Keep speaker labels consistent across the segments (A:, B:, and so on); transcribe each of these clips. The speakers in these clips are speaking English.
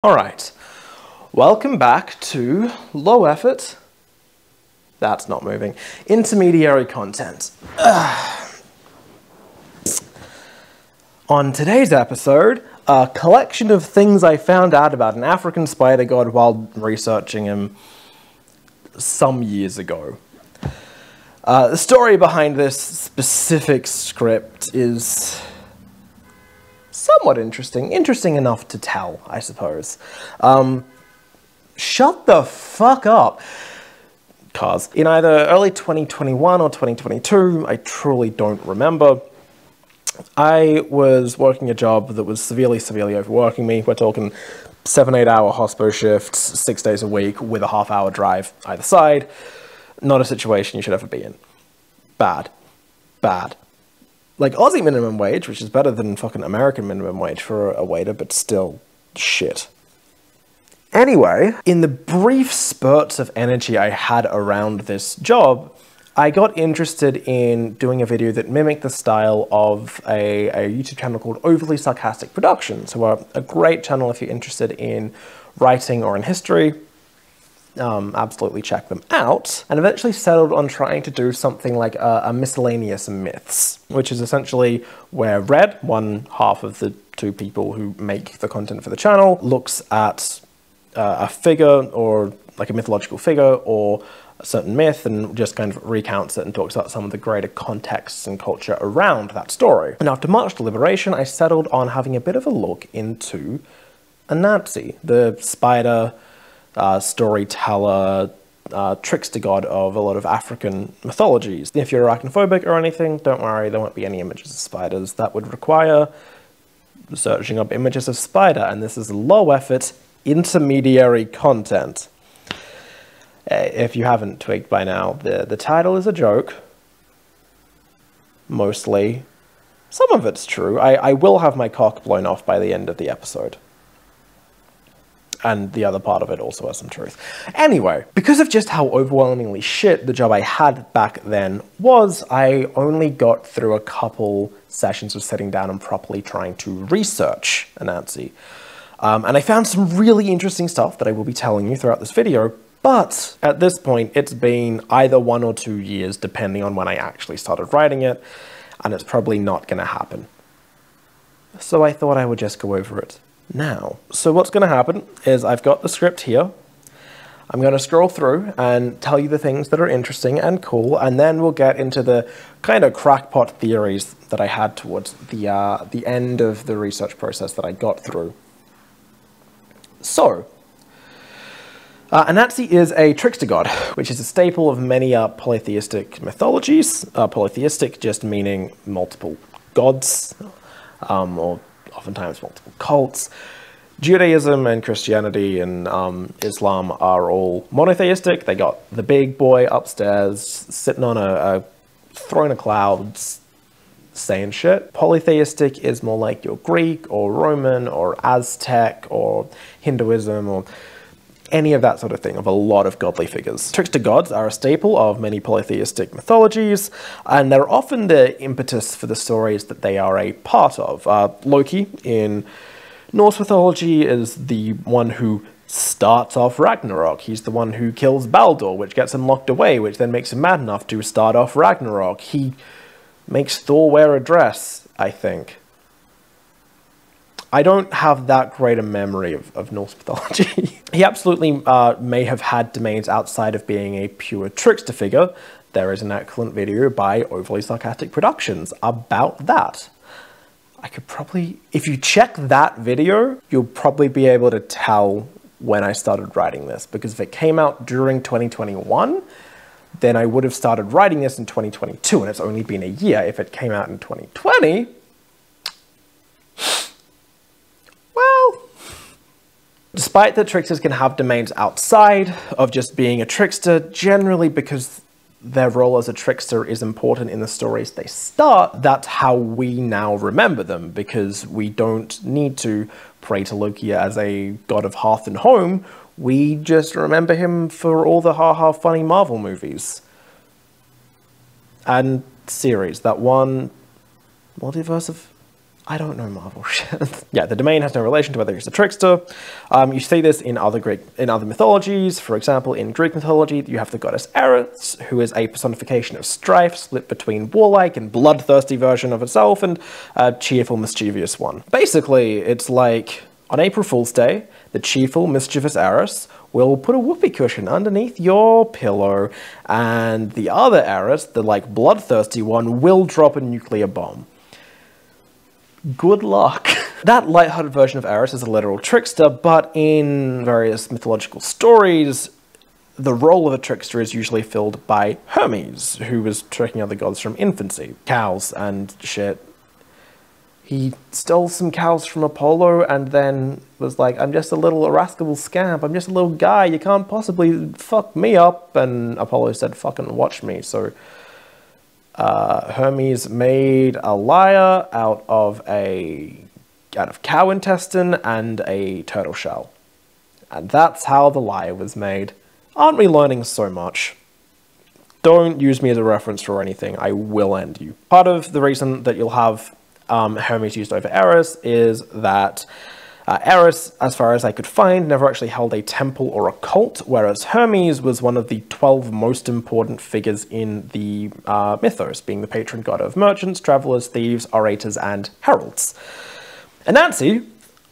A: Alright, welcome back to low effort, that's not moving, intermediary content. On today's episode, a collection of things I found out about an African spider god while researching him some years ago. The story behind this specific script is somewhat interesting enough to tell, I suppose. Shut the fuck up. Cause in either early 2021 or 2022, I truly don't remember, I was working a job that was severely overworking me. We're talking 7-8 hour hospo shifts, 6 days a week with a half-hour drive either side. Not a situation you should ever be in. Bad. Like Aussie minimum wage, which is better than fucking American minimum wage for a waiter, but still shit. Anyway, in the brief spurts of energy I had around this job, I got interested in doing a video that mimicked the style of a YouTube channel called Overly Sarcastic Productions, who are a great channel if you're interested in writing or in history. Absolutely check them out, and eventually settled on trying to do something like a miscellaneous myths, which is essentially where Red, one half of the two people who make the content for the channel, looks at a figure or like a mythological figure or a certain myth and just kind of recounts it and talks about some of the greater contexts and culture around that story. And after much deliberation, I settled on having a bit of a look into Anansi, the spider storyteller, trickster god of a lot of African mythologies. If you're arachnophobic or anything, don't worry, there won't be any images of spiders. That would require searching up images of spider, and this is low effort, intermediary content. If you haven't twigged by now, the title is a joke. Mostly. Some of it's true. I will have my cock blown off by the end of the episode. And the other part of it also has some truth. Anyway, because of just how overwhelmingly shit the job I had back then was, I only got through a couple sessions of sitting down and properly trying to research Anansi. And I found some really interesting stuff that I will be telling you throughout this video, but at this point, it's been either 1 or 2 years, depending on when I actually started writing it, and it's probably not going to happen. So I thought I would just go over it now. So what's going to happen is I've got the script here. I'm going to scroll through and tell you the things that are interesting and cool, and then we'll get into the kind of crackpot theories that I had towards the end of the research process that I got through. So, Anansi is a trickster god, which is a staple of many polytheistic mythologies. Polytheistic just meaning multiple gods, or oftentimes multiple cults. Judaism and Christianity and Islam are all monotheistic. They got the big boy upstairs sitting on a throne of clouds saying shit. Polytheistic is more like your Greek or Roman or Aztec or Hinduism or any of that sort of thing, of a lot of godly figures. Trickster gods are a staple of many polytheistic mythologies, and they're often the impetus for the stories that they are a part of. Loki in Norse mythology is the one who starts off Ragnarok. He's the one who kills Baldur, which gets him locked away, which then makes him mad enough to start off Ragnarok. He makes Thor wear a dress, I think. I don't have that great a memory of Norse mythology. He absolutely may have had domains outside of being a pure trickster figure. There is an excellent video by Overly Sarcastic Productions about that. I could probably, if you check that video, you'll probably be able to tell when I started writing this, because if it came out during 2021, then I would have started writing this in 2022, and it's only been a year. If it came out in 2020, well, despite that tricksters can have domains outside of just being a trickster, generally because their role as a trickster is important in the stories they start, that's how we now remember them, because we don't need to pray to Loki as a god of hearth and home. We just remember him for all the ha-ha funny Marvel movies and series. That one, Multiverse of I don't know Marvel shit. Yeah, the domain has no relation to whether he's a trickster. You see this in other mythologies. For example, in Greek mythology, you have the goddess Eris, who is a personification of strife, split between warlike and bloodthirsty version of itself and a cheerful, mischievous one. Basically, it's like on April Fool's Day, the cheerful, mischievous Eris will put a whoopee cushion underneath your pillow, and the other Eris, the like bloodthirsty one, will drop a nuclear bomb. Good luck. That lighthearted version of Eris is a literal trickster, but in various mythological stories, the role of a trickster is usually filled by Hermes, who was tricking other gods from infancy. Cows and shit. He stole some cows from Apollo and then was like, I'm just a little irascible scamp, I'm just a little guy, you can't possibly fuck me up. And Apollo said, fucking watch me. So Hermes made a lyre out of cow intestine and a turtle shell. And that's how the lyre was made. Aren't we learning so much? Don't use me as a reference for anything, I will end you. Part of the reason that you'll have Hermes used over Eris is that Eris, as far as I could find, never actually held a temple or a cult, whereas Hermes was one of the 12 most important figures in the mythos, being the patron god of merchants, travelers, thieves, orators, and heralds. Anansi,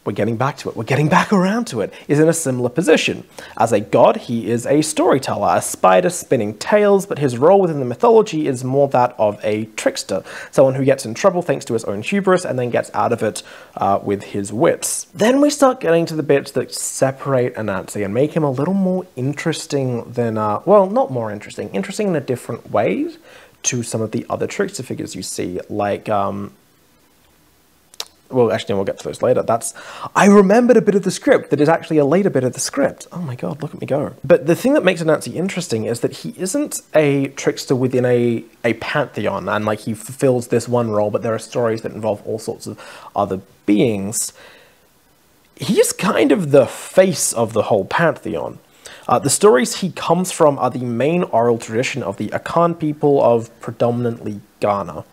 A: we're getting back to it, we're getting back around to it, is in a similar position. As a god, he is a storyteller, a spider spinning tales, but his role within the mythology is more that of a trickster, someone who gets in trouble thanks to his own hubris and then gets out of it with his wits. Then we start getting to the bits that separate Anansi and make him a little more interesting than, well, not more interesting, interesting in a different way to some of the other trickster figures you see, like, well, actually, we'll get to those later. I remembered a bit of the script that is actually a later bit of the script. Oh my god, look at me go. But the thing that makes Anansi interesting is that he isn't a trickster within a pantheon, and like he fulfills this one role, but there are stories that involve all sorts of other beings. He's kind of the face of the whole pantheon. The stories he comes from are the main oral tradition of the Akan people of predominantly Ghana.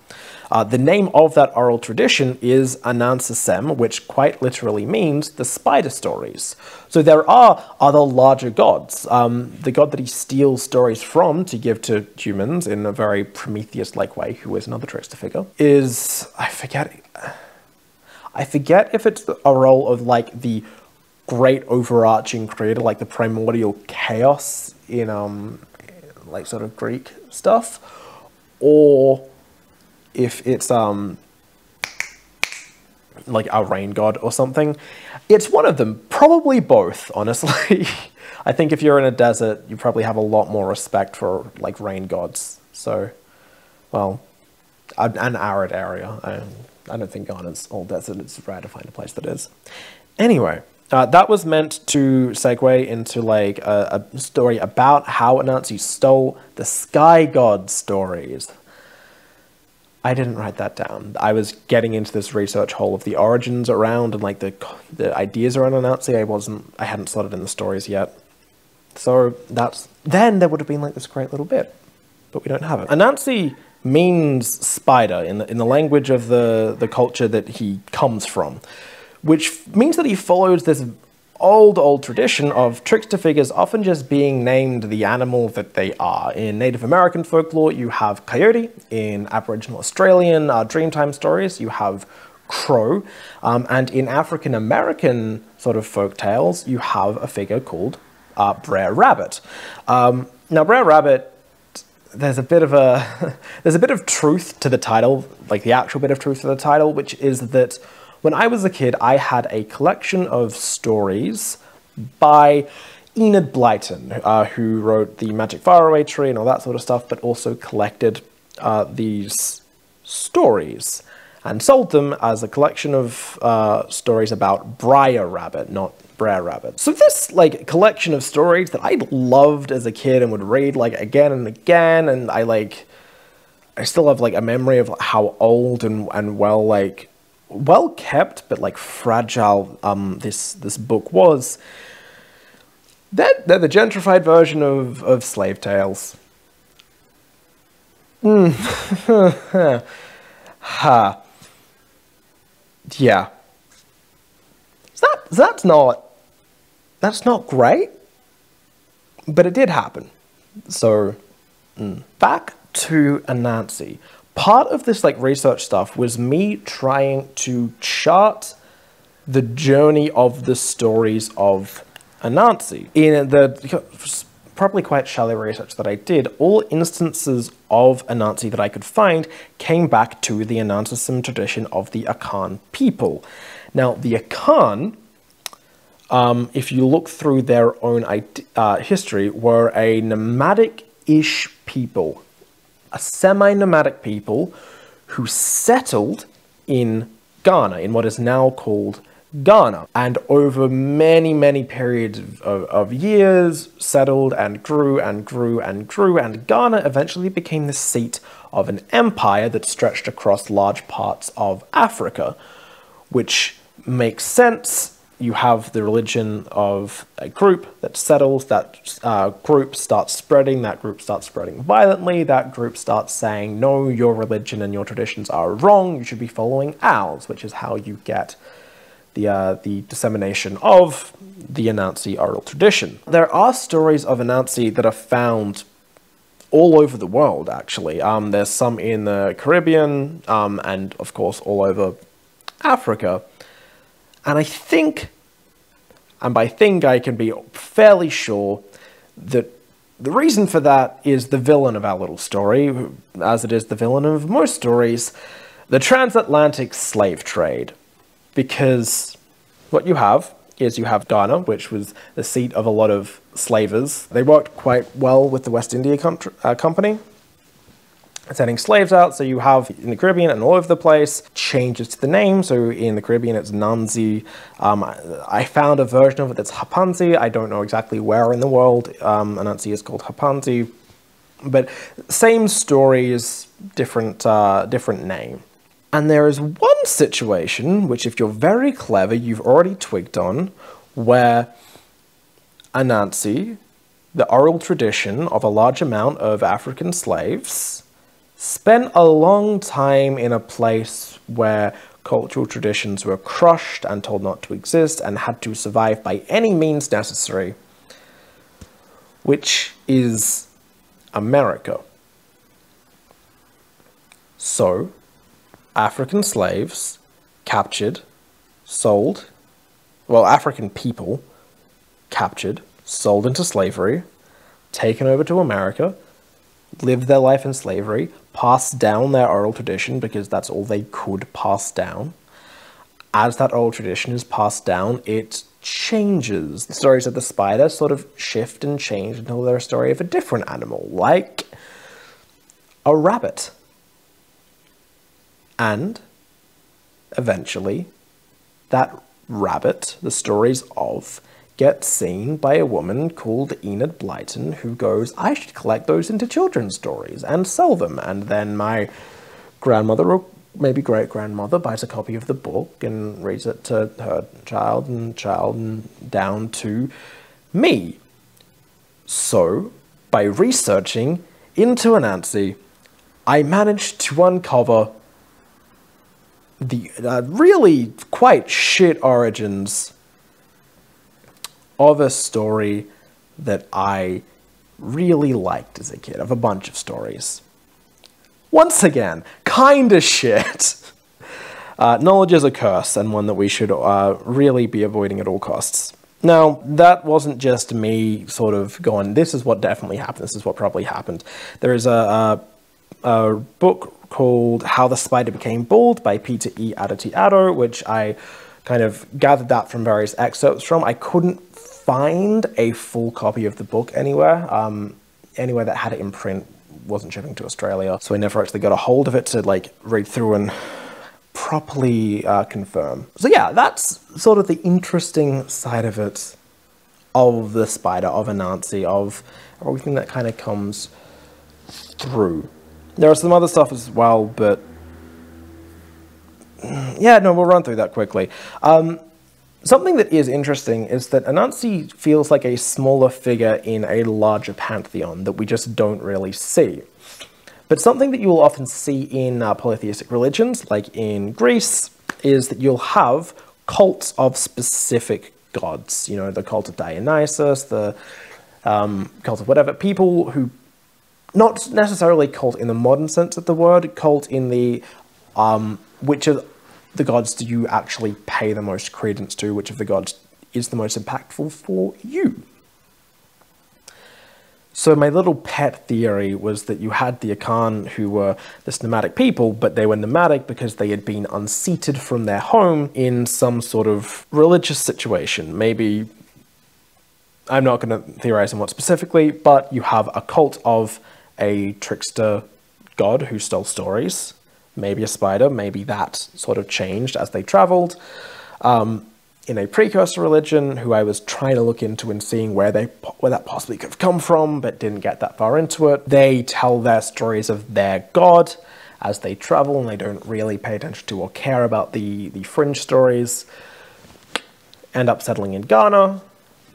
A: The name of that oral tradition is Anansesem, which quite literally means the spider stories. So there are other larger gods. The god that he steals stories from to give to humans in a very Prometheus-like way, who is another trickster figure, is, I forget if it's a role of like the great overarching creator, like the primordial chaos in like sort of Greek stuff, or if it's like a rain god or something. It's one of them, probably both, honestly. I think if you're in a desert, you probably have a lot more respect for like rain gods. So, well, an arid area. I don't think Ghana's all desert. It's rare to find a place that is. Anyway, that was meant to segue into like a story about how Anansi stole the sky god stories. I didn't write that down. I was getting into this research hole of the origins around and like the ideas around Anansi. I hadn't slotted in the stories yet. So then there would have been like this great little bit, but we don't have it. Anansi means spider in the language of the culture that he comes from, which means that he follows this old tradition of trickster figures often just being named the animal that they are. In Native American folklore, you have coyote. In Aboriginal Australian Dreamtime stories, you have crow. And in African American sort of folk tales, you have a figure called Brer Rabbit. Now, Brer Rabbit, there's a bit of truth to the title, like the actual bit of truth to the title, which is that when I was a kid, I had a collection of stories by Enid Blyton, who wrote the Magic Faraway Tree and all that sort of stuff, but also collected these stories and sold them as a collection of stories about Briar Rabbit, not Brer Rabbit. So this like collection of stories that I loved as a kid and would read like again and again, and I still have like a memory of how old and well kept but like fragile this book was. They're the gentrified version of slave tales. Ha. Yeah. That's not great, but it did happen. So, back to Anansi. Part of this like research stuff was me trying to chart the journey of the stories of Anansi. In the probably quite shallow research that I did, all instances of Anansi that I could find came back to the Anansi tradition of the Akan people. Now, the Akan, if you look through their own history, were a nomadic-ish people, a semi-nomadic people who settled in Ghana, in what is now called Ghana, and over many, many periods of years settled and grew and grew and grew, and Ghana eventually became the seat of an empire that stretched across large parts of Africa, which makes sense. You have the religion of a group that settles, that group starts spreading, that group starts spreading violently, that group starts saying, no, your religion and your traditions are wrong, you should be following ours, which is how you get the dissemination of the Anansi oral tradition. There are stories of Anansi that are found all over the world, actually. There's some in the Caribbean, and of course all over Africa. And I think, and by think I can be fairly sure, that the reason for that is the villain of our little story, as it is the villain of most stories, the transatlantic slave trade. Because what you have is you have Ghana, which was the seat of a lot of slavers. They worked quite well with the West India Company, sending slaves out. So you have in the Caribbean and all over the place changes to the name. So in the Caribbean it's Nanzi. I found a version of it that's Hapanzi. I don't know exactly where in the world Anansi is called Hapanzi, but same stories, different name. And there is one situation which, if you're very clever, you've already twigged on, where Anansi, the oral tradition of a large amount of African slaves, spent a long time in a place where cultural traditions were crushed and told not to exist and had to survive by any means necessary, which is America. So, African slaves captured, sold, well, African people captured, sold into slavery, taken over to America, lived their life in slavery, passed down their oral tradition because that's all they could pass down. As that oral tradition is passed down, it changes. The stories of the spider sort of shift and change until they're a story of a different animal, like a rabbit. And eventually, that rabbit, the stories of, gets seen by a woman called Enid Blyton, who goes, I should collect those into children's stories and sell them. And then my grandmother, or maybe great-grandmother, buys a copy of the book and reads it to her child and down to me. So, by researching into Anansi, I managed to uncover the really quite shit origins of a story that I really liked as a kid, of a bunch of stories. Once again, kinda shit. Knowledge is a curse, and one that we should really be avoiding at all costs. Now, that wasn't just me sort of going, this is what definitely happened, this is what probably happened. There is a book called How the Spider Became Bald by Peter E. Addo, which I kind of gathered that from various excerpts from. I couldn't find a full copy of the book anywhere. Anywhere that had it in print wasn't shipping to Australia, so I never actually got a hold of it to like read through and properly confirm. So yeah, that's sort of the interesting side of it, of the spider, of Anansi, of everything that kind of comes through. There are some other stuff as well, but yeah, no, we'll run through that quickly. Something that is interesting is that Anansi feels like a smaller figure in a larger pantheon that we just don't really see. But something that you will often see in polytheistic religions, like in Greece, is that you'll have cults of specific gods. You know, the cult of Dionysus, the cult of whatever. People who, not necessarily cult in the modern sense of the word, cult in the which of the gods do you actually pay the most credence to, which of the gods is the most impactful for you. So my little pet theory was that you had the Akan, who were this nomadic people, but they were nomadic because they had been unseated from their home in some sort of religious situation. Maybe, I'm not going to theorize on what specifically, but you have a cult of a trickster god who stole stories, maybe a spider, maybe that sort of changed as they traveled. In a precursor religion, who I was trying to look into and seeing where that possibly could have come from, but didn't get that far into it. They tell their stories of their god as they travel, and they don't really pay attention to or care about the fringe stories. End up settling in Ghana.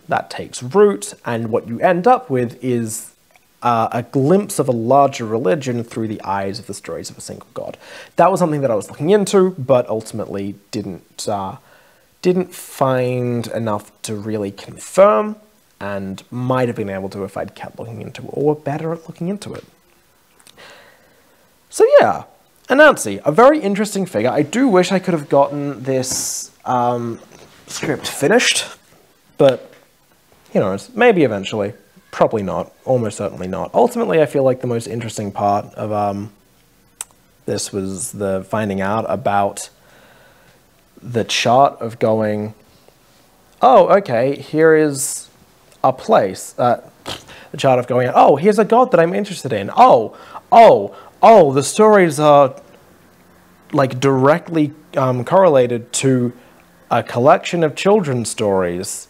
A: That takes root, and what you end up with is a glimpse of a larger religion through the eyes of the stories of a single god. That was something that I was looking into, but ultimately didn't find enough to really confirm, and might have been able to if I'd kept looking into it, or better at looking into it. So yeah, Anansi, a very interesting figure. I do wish I could have gotten this script finished, but, you know, maybe eventually. Probably not. Almost certainly not. Ultimately, I feel like the most interesting part of this was the finding out about the chart of going, oh, okay, here is a place. The chart of going, oh, here's a god that I'm interested in. Oh, the stories are like directly correlated to a collection of children's stories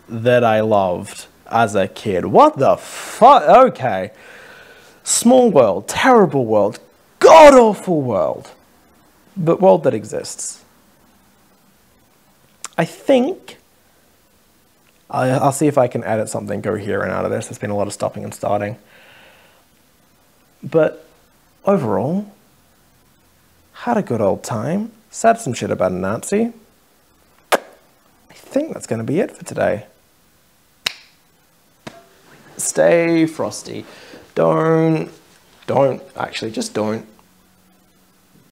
A: that I loved as a kid. What the fuck? Okay. Small world, terrible world, god-awful world, but world that exists. I think I'll see if I can edit something coherent out of this. There's been a lot of stopping and starting. But overall, had a good old time. Said some shit about Anansi. I think that's going to be it for today. Stay frosty. Don't, actually, just don't.